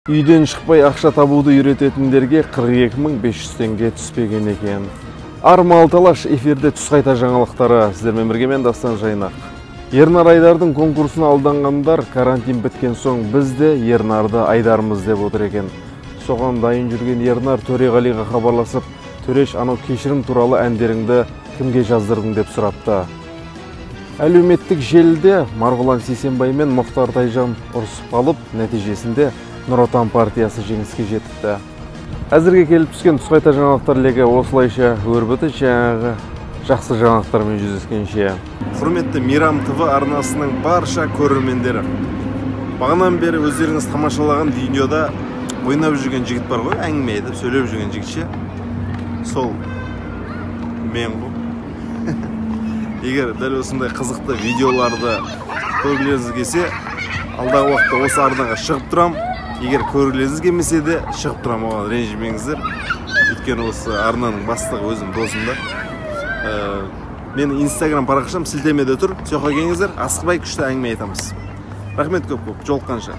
Үйден шықпай ақша табуды үйрететіндерге 42.500 теңге түспеген екен. Армал талаш эфирде түс қайта жаңалықтары. Сіздермен бірге мен Дастан Жайнақ. Ернар Айдардың конкурсына алданғандар карантин біткен соң бізде Ернарды айдармыз деп отыр екен. Соған дайын жүрген Ернар Төреғалиға хабарласып, Төреш, анау кешірім туралы әндеріңді кімге жаздырдың деп сұрапты. Әлеуметтік желіде Марғұлан Сейсенбай мен Мұхтар Тайжан ұрысып қалып, нәтижесінде Нұр Отан партиясы жеңіске жетіпті. Әзірге келіп түскен түс қайта жаңалықтар легі осылайша өрбіті жаңағы жақсы жаңалықтармен жүздескенше. Құрметті Мейрам ТВ арнасының барша көрермендері. Бағанан бері өздеріңіз тамашалаған видеода ойнап жүрген жігіт бар ғой, әңгіме етіп сөйлеп жүрген жігітше. Сол мен ғой. Егер дәл осындай қызықты видеоларды көргілеріңіз келсе, алдағы уақытта осы арнаға шығып тұрам. Егер көргілеріңіз келмесе де шығып тұрам, оған ренжімеңіздер. Өйткені осы арнаның бастығы өзім досымда. Менің инстаграм парақшам сілтемеде тұр. Соқа келіңіздер, асықпай күшті әңгіме айтамыз. Рахмет көп-көп, жолыққанша.